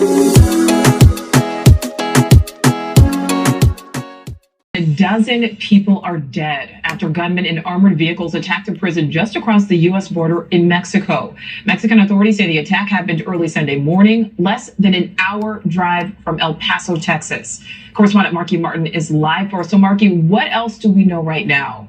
A dozen people are dead after gunmen in armored vehicles attacked a prison just across the U.S. border in Mexico. Mexican authorities say the attack happened early Sunday morning, less than an hour drive from El Paso, Texas. Correspondent Marky Martin is live for us. So, Marky, what else do we know right now?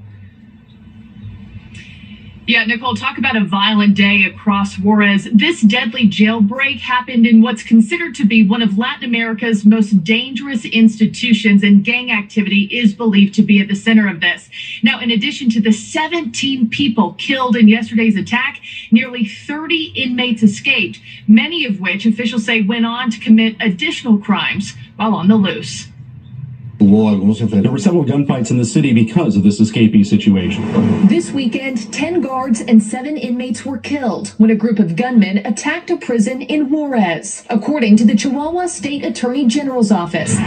Yeah, Nicole, talk about a violent day across Juarez. This deadly jailbreak happened in what's considered to be one of Latin America's most dangerous institutions, and gang activity is believed to be at the center of this. Now, in addition to the 17 people killed in yesterday's attack, nearly 30 inmates escaped, many of which officials say went on to commit additional crimes while on the loose. There were several gunfights in the city because of this escapee situation. This weekend, 10 guards and 7 inmates were killed when a group of gunmen attacked a prison in Juarez, according to the Chihuahua State Attorney General's office.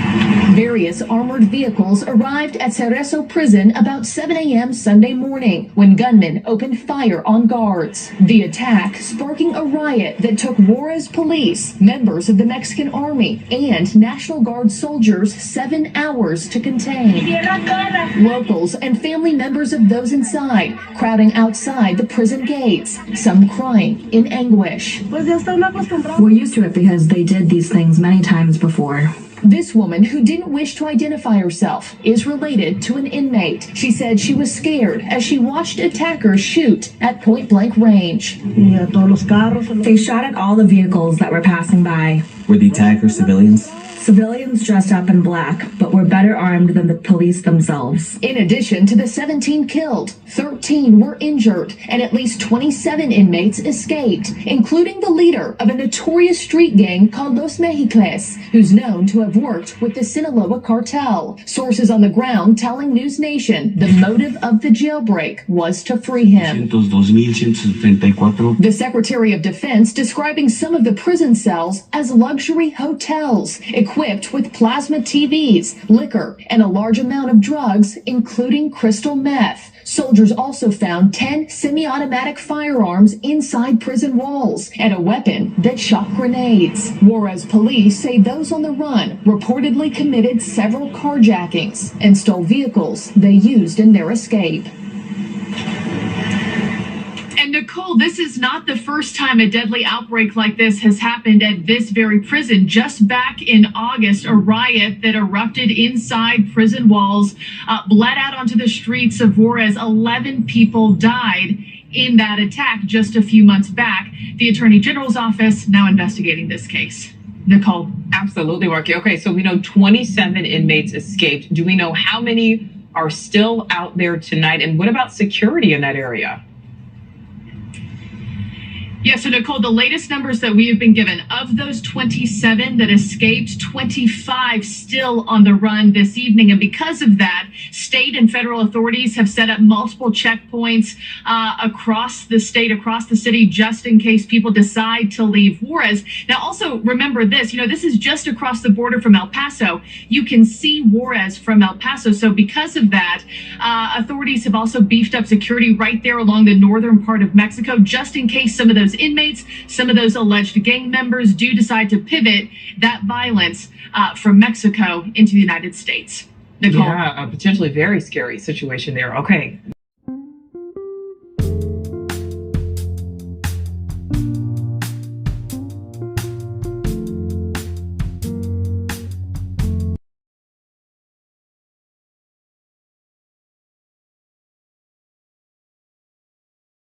Various armored vehicles arrived at Cerezo Prison about 7 a.m. Sunday morning when gunmen opened fire on guards. The attack sparking a riot that took Juarez police, members of the Mexican Army, and National Guard soldiers 7 hours to contain. Locals and family members of those inside crowding outside the prison gates, some crying in anguish. We're used to it because they did these things many times before. This woman, who didn't wish to identify herself, is related to an inmate. She said she was scared as she watched attackers shoot at point-blank range. They shot at all the vehicles that were passing by. Were the attackers civilians? Civilians dressed up in black, but were better armed than the police themselves. In addition to the 17 killed, 13 were injured, and at least 27 inmates escaped, including the leader of a notorious street gang called Los Mexicles, who's known to have worked with the Sinaloa cartel. Sources on the ground telling News Nation the motive of the jailbreak was to free him. The Secretary of Defense describing some of the prison cells as luxury hotels, equipped with plasma TVs, liquor, and a large amount of drugs, including crystal meth. Soldiers also found 10 semi-automatic firearms inside prison walls and a weapon that shot grenades. Juarez police say those on the run reportedly committed several carjackings and stole vehicles they used in their escape. And Nicole, this is not the first time a deadly outbreak like this has happened at this very prison. Just back in August, a riot that erupted inside prison walls bled out onto the streets of Juarez. 11 people died in that attack just a few months back. The Attorney General's office now investigating this case. Nicole. Absolutely, Marky. Okay, so we know 27 inmates escaped. Do we know how many are still out there tonight? And what about security in that area? Yeah, so Nicole, the latest numbers that we have been given, of those 27 that escaped, 25 still on the run this evening. And because of that, state and federal authorities have set up multiple checkpoints across the state, across the city, just in case people decide to leave Juarez. Now, also remember this, this is just across the border from El Paso. You can see Juarez from El Paso. So because of that, authorities have also beefed up security right there along the northern part of Mexico, just in case some of those inmates, some of those alleged gang members do decide to pivot that violence from Mexico into the United States. Nicole. Yeah, a potentially very scary situation there. Okay.